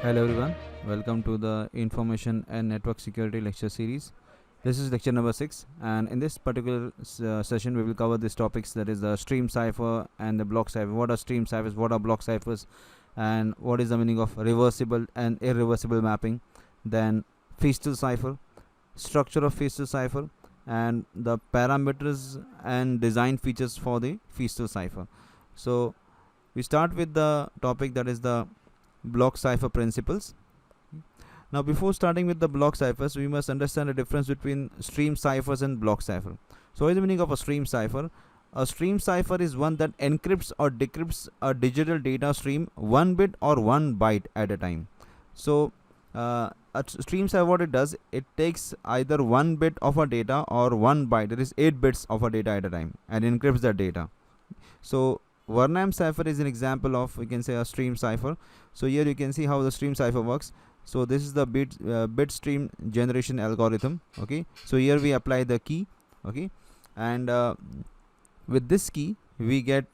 Hello everyone, welcome to the Information and Network Security lecture series. This is lecture number 6, and in this particular session we will cover these topics, that is the stream cipher and the block cipher. What are stream ciphers, what are block ciphers, and what is the meaning of reversible and irreversible mapping, then Feastel Cipher, structure of Feastel Cipher, and the parameters and design features for the Feastel Cipher. So we start with the topic, that is the block cipher principles. Now before starting with the block ciphers, we must understand the difference between stream ciphers and block cipher. So what is the meaning of a stream cipher? A stream cipher is one that encrypts or decrypts a digital data stream 1 bit or 1 byte at a time. So a stream cipher, what it does, it takes either 1 bit of a data or 1 byte, that is 8 bits of a data at a time, and encrypts that data. So Varnam cipher is an example of, we can say, a stream cipher. So here you can see how the stream cipher works. So this is the bit stream generation algorithm. Okay, so here we apply the key. Okay, and with this key we get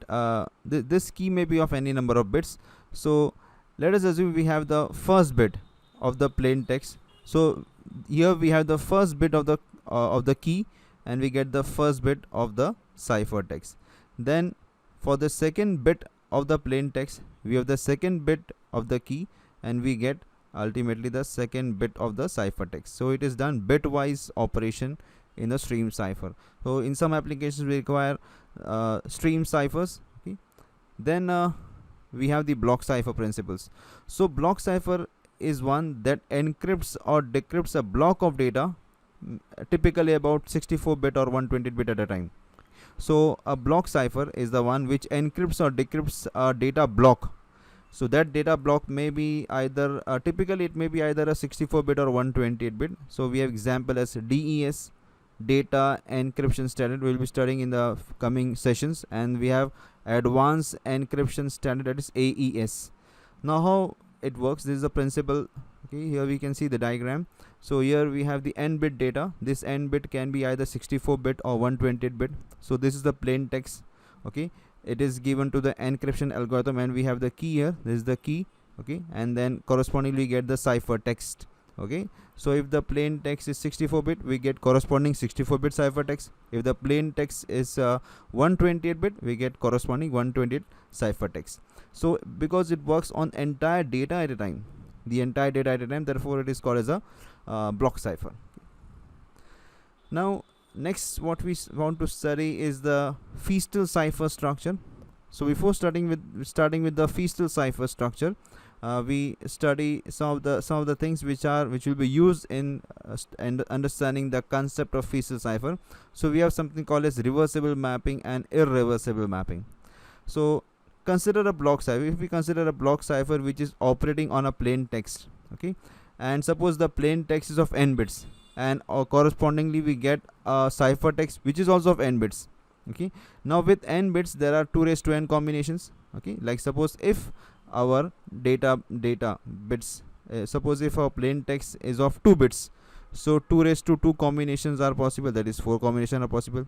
this key may be of any number of bits. So let us assume we have the first bit of the plain text. So here we have the first bit of the key, and we get the first bit of the cipher text. Then for the second bit of the plain text, we have the second bit of the key, and we get ultimately the second bit of the cipher text. So it is done bitwise operation in the stream cipher. So in some applications we require stream ciphers. Okay. Then we have the block cipher principles. So block cipher is one that encrypts or decrypts a block of data, typically about 64-bit or 128-bit at a time. So a block cipher is the one which encrypts or decrypts a data block. So that data block may be either typically it may be either a 64-bit or 128-bit. So we have example as DES, data encryption standard, we will be studying in the coming sessions, and we have advanced encryption standard, that is AES. Now how it works, this is the principle. Okay, here we can see the diagram. So here we have the n bit data. This n bit can be either 64-bit or 128-bit. So this is the plain text. Okay, it is given to the encryption algorithm, and we have the key here. This is the key. Okay, and then correspondingly get the cipher text. Okay, so if the plain text is 64-bit, we get corresponding 64-bit cipher text. If the plain text is 128-bit, we get corresponding 128 cipher text. So because it works on entire data at a time, therefore it is called as a block cipher. Now next what we want to study is the Feastal Cipher structure. So before starting with the Feastal Cipher structure, we study some of the things which will be used in understanding the concept of Feastal Cipher. So we have something called as reversible mapping and irreversible mapping. So consider a block cipher. If we consider a block cipher which is operating on a plain text, okay, and suppose the plain text is of n bits, and correspondingly we get a cipher text which is also of n bits. Okay, now with n bits there are 2 raised to n combinations. Okay, like suppose if our data bits, suppose if our plain text is of 2 bits, so 2 raised to 2 combinations are possible, that is 4 combinations are possible.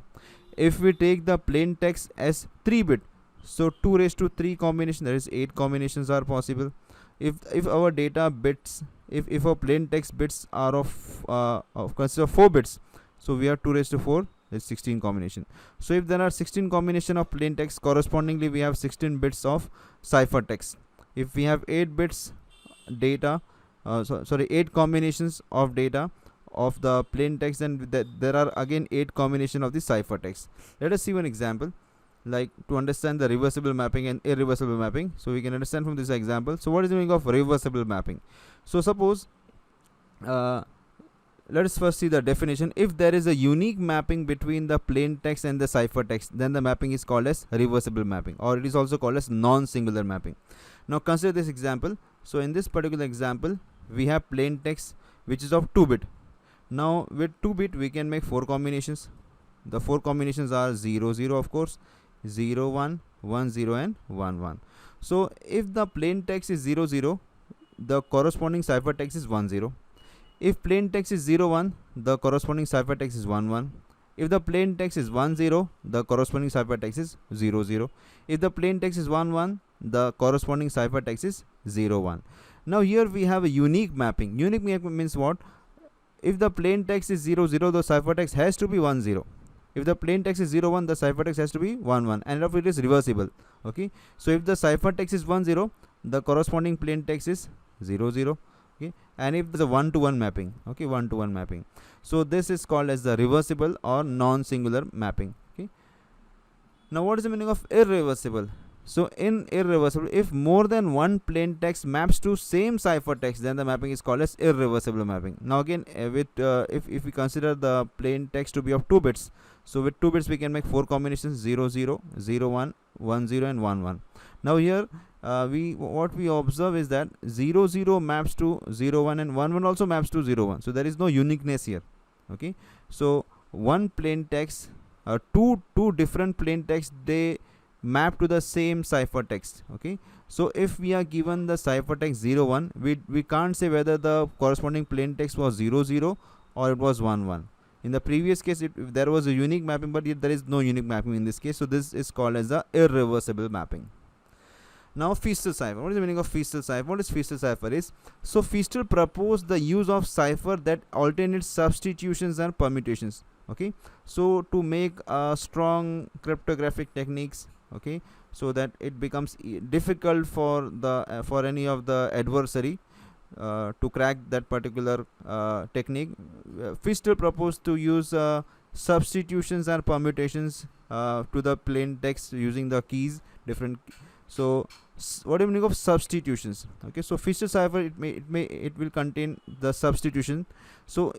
If we take the plain text as 3 bit, so 2 raised to 3 combination, that is 8 combinations are possible. If our data bits, if our plain text bits are of consider 4 bits, so we have 2 raised to 4, that's 16 combination. So if there are 16 combination of plain text, correspondingly we have 16 bits of cipher text. If we have 8 bits data, 8 combinations of data of the plain text, then there are again 8 combination of the cipher text. Let us see one example, like to understand the reversible mapping and irreversible mapping. So we can understand from this example. So what is the meaning of reversible mapping? So suppose let us first see the definition. If there is a unique mapping between the plain text and the cipher text, then the mapping is called as reversible mapping, or it is also called as non-singular mapping. Now consider this example. So in this particular example we have plain text which is of 2 bit. Now with 2 bit we can make 4 combinations. The 4 combinations are 0 0, of course, 0 1 1 0 and 1 1. So if the plain text is 0 0, the corresponding cipher text is 1 0. If plain text is 0 1, the corresponding cipher text is 1 1. If the plain text is 1 0, the corresponding cipher text is 0 0. If the plain text is 1 1, the corresponding cipher text is 0 1. Now here we have a unique mapping. Unique mapping means what? If the plain text is 0 0, the ciphertext has to be 1 0. If the plain text is 0 1, the ciphertext has to be 1 1, and if it is reversible. Okay, so if the ciphertext is 1 0, the corresponding plain text is 0 0. Okay, and if there's a 1 to 1 mapping, okay, 1 to 1 mapping, so this is called as the reversible or non-singular mapping. Okay, now what is the meaning of irreversible? So in irreversible, if more than one plain text maps to same ciphertext, then the mapping is called as irreversible mapping. Now again, if we consider the plain text to be of 2 bits, so with 2 bits we can make 4 combinations: 0 0, 0 1, 1 0, and 1 1. Now here what we observe is that 0 0 maps to 0 1, and 1 1 also maps to 0 1. So there is no uniqueness here. Okay, so one plain text, two different plain text, they map to the same ciphertext. Okay, so if we are given the ciphertext 0 1, we can't say whether the corresponding plain text was 0 0 or it was 1 1. In the previous case, if there was a unique mapping, but there is no unique mapping in this case, so this is called as the irreversible mapping. Now Feastal Cipher. What is the meaning of Feastal Cipher? What is Feastal Cipher is? So Feastal proposed the use of cipher that alternates substitutions and permutations. Okay, so to make strong cryptographic techniques, okay, so that it becomes difficult for the for any of the adversary to crack that particular technique. Feastal proposed to use substitutions and permutations to the plain text using the keys, different. So what do you mean of substitutions? Okay, so Feastal Cipher, it will contain the substitution. So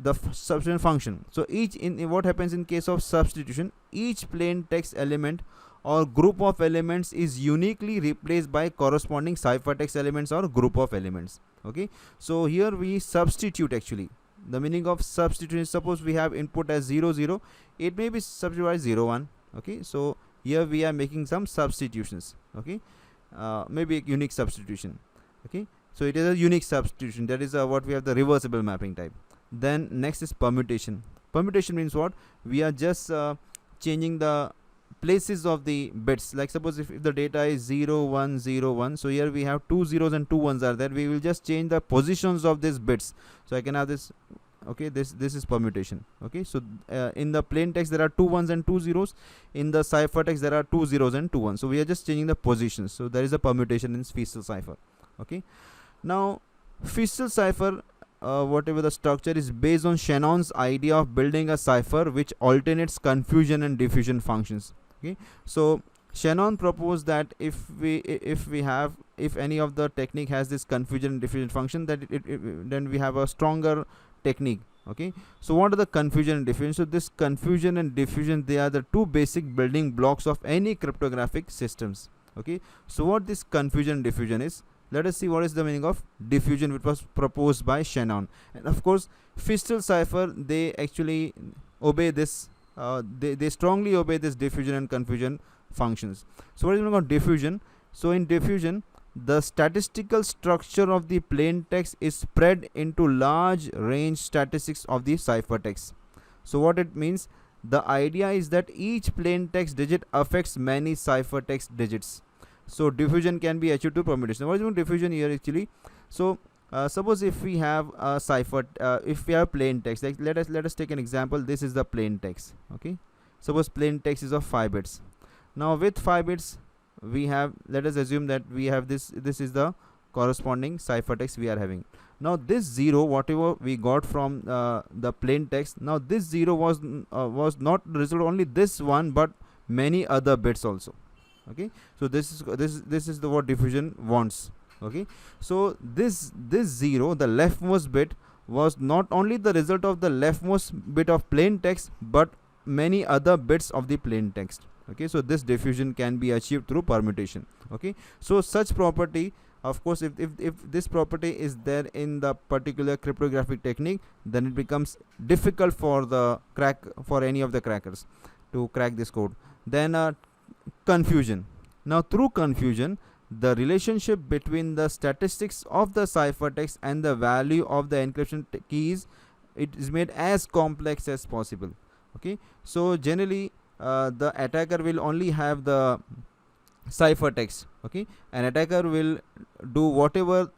the substitution function. So each in what happens in case of substitution, each plain text element or group of elements is uniquely replaced by corresponding ciphertext elements or group of elements. Okay, so here we substitute. Actually, the meaning of substitution, suppose we have input as 0 0, it may be substituted as 0 1. Okay, so here we are making some substitutions. Okay, maybe a unique substitution. Okay, so it is a unique substitution. That is what we have, the reversible mapping type. Then next is permutation. Permutation means what? We are just changing the places of the bits. Like suppose if the data is 0 1 0 1, so here we have 2 zeros and 2 ones are there. We will just change the positions of these bits. So I can have this. Okay, this is permutation. Okay, so in the plain text there are 2 ones and 2 zeros. In the ciphertext there are 2 zeros and 2 ones. So we are just changing the positions. So there is a permutation in Feastal Cipher. Okay, now Feastal Cipher, whatever the structure, is based on Shannon's idea of building a cipher which alternates confusion and diffusion functions. Okay, so Shannon proposed that if any of the technique has this confusion and diffusion function, that then we have a stronger technique. Okay, so what are the confusion and diffusion? So this confusion and diffusion, they are the two basic building blocks of any cryptographic systems. Okay, so what this confusion and diffusion is, let us see what is the meaning of diffusion, which was proposed by Shannon. And of course Feastal Cipher, they actually obey this, they strongly obey this diffusion and confusion functions. So what is the meaning of diffusion? So in diffusion, the statistical structure of the plain text is spread into large range statistics of the ciphertext. So what it means, the idea is that each plain text digit affects many ciphertext digits. So diffusion can be achieved through permutation. What is mean diffusion here actually? So suppose if we have a cipher, if we have plain text, like let us take an example. This is the plain text. Okay, suppose plain text is of 5 bits. Now with 5 bits we have, let us assume that we have this is the corresponding ciphertext we are having. Now this 0, whatever we got from the plain text, now this 0 was not result only this one but many other bits also. Okay, so this is the what diffusion wants. Okay, so this 0, the leftmost bit, was not only the result of the leftmost bit of plain text but many other bits of the plain text. Okay, so this diffusion can be achieved through permutation. Okay, so such property, of course, if this property is there in the particular cryptographic technique, then it becomes difficult for any of the crackers to crack this code. Then confusion. Now through confusion, the relationship between the statistics of the ciphertext and the value of the encryption keys, it is made as complex as possible. Okay, so generally the attacker will only have the ciphertext. Okay, an attacker will do whatever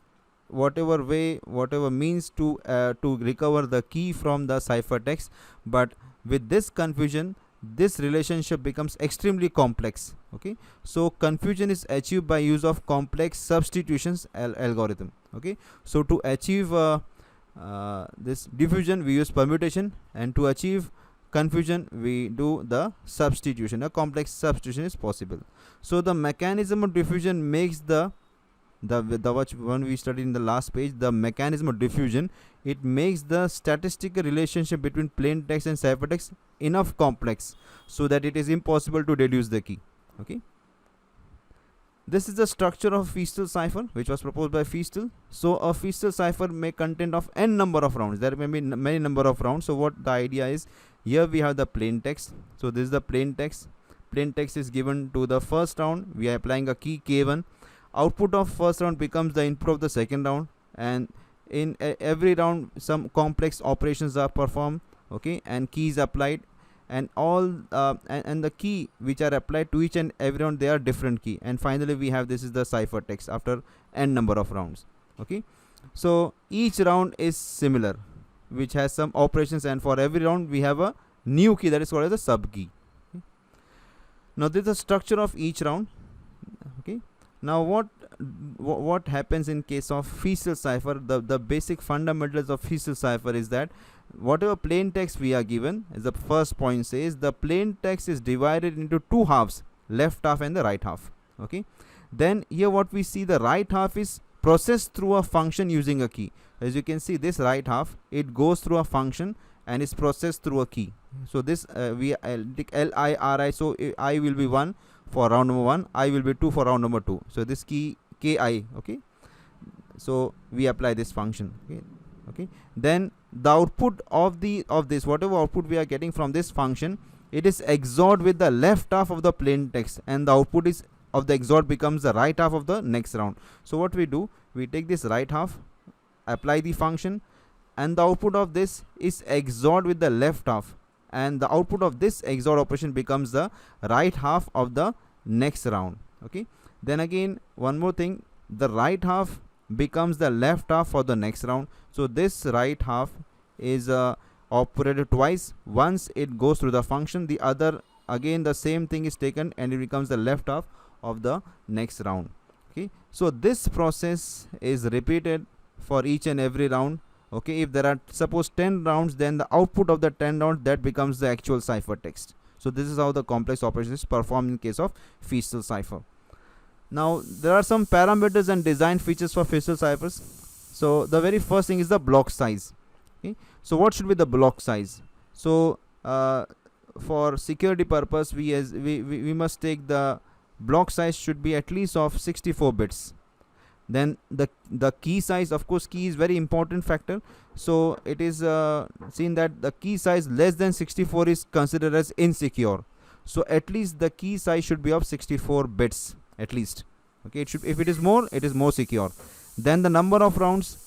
whatever way, whatever means to recover the key from the ciphertext. But with this confusion, this relationship becomes extremely complex. Okay, so confusion is achieved by use of complex substitutions algorithm. Okay, so to achieve this diffusion, we use permutation, and to achieve confusion, we do the substitution. A complex substitution is possible. So the mechanism of diffusion makes the one we studied in the last page, the mechanism of diffusion, it makes the statistical relationship between plain text and ciphertext enough complex so that it is impossible to deduce the key. Okay, this is the structure of Feastal cipher, which was proposed by Feastal. So a Feastal cipher may contain of n number of rounds. There may be many number of rounds. So what the idea is, here we have the plain text. So this is the plain text. Plain text is given to the first round. We are applying a key K1. Output of first round becomes the input of the second round, and in every round some complex operations are performed. Okay, and keys applied, and all and the key which are applied to each and every round, they are different key. And finally we have, this is the ciphertext after n number of rounds. Okay, so each round is similar, which has some operations, and for every round we have a new key that is called as a sub key. Okay. Now this is the structure of each round. Okay, now what happens in case of Feastal cipher? The basic fundamentals of Feastal cipher is that whatever plain text we are given, as the first point says, the plain text is divided into two halves, left half and the right half. Okay, then here what we see, the right half is processed through a function using a key. As you can see, this right half, it goes through a function and is processed through a key. So this we take LIRI, so I will be 1 for round number 1, I will be 2 for round number 2. So this key KI. Okay, so we apply this function. Okay, then the output of this, whatever output we are getting from this function, it is XORed with the left half of the plain text, and the output is of the XOR becomes the right half of the next round. So what we do, we take this right half, apply the function, and the output of this is XORed with the left half, and the output of this XOR operation becomes the right half of the next round. Okay, then again one more thing, the right half becomes the left half for the next round. So this right half is operated twice. Once it goes through the function, the other again the same thing is taken and it becomes the left half of the next round. Okay, so this process is repeated for each and every round. Okay, if there are suppose 10 rounds, then the output of the 10 rounds, that becomes the actual ciphertext. So this is how the complex operation is performed in case of Feastal cipher. Now there are some parameters and design features for Feastal ciphers. So the very first thing is the block size. Okay, so what should be the block size? So for security purpose, we must take the block size should be at least of 64 bits. Then the key size, of course key is very important factor, so it is seen that the key size less than 64 is considered as insecure. So at least the key size should be of 64 bits at least. Okay, it should, if it is more, it is more secure. Then the number of rounds,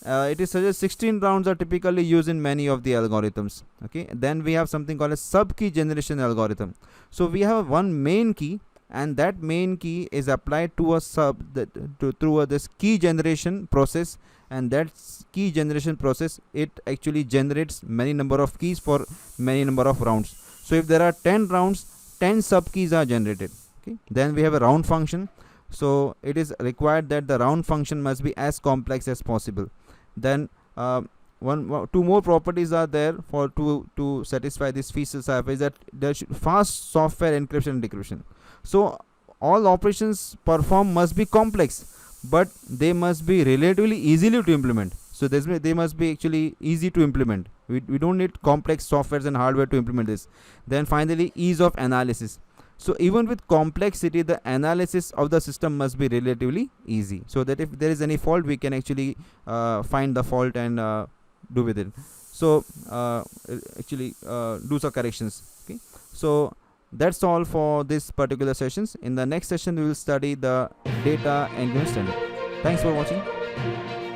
it is suggested 16 rounds are typically used in many of the algorithms. Okay, then we have something called a sub key generation algorithm. So we have one main key, and that main key is applied to a through this key generation process, and that key generation process, it actually generates many number of keys for many number of rounds. So if there are 10 rounds, 10 sub keys are generated. Okay, then we have a round function. So it is required that the round function must be as complex as possible. Then two more properties are there for to satisfy this Feastal cipher, is that there should fast software encryption and decryption. So all operations performed must be complex, but they must be relatively easily to implement. So they must be actually easy to implement. We don't need complex softwares and hardware to implement this. Then finally, ease of analysis. So even with complexity, the analysis of the system must be relatively easy, so that if there is any fault, we can actually find the fault and do with it. So actually do some corrections. Okay, so that's all for this particular sessions. In the next session, we will study the data encryption standard. Thanks for watching.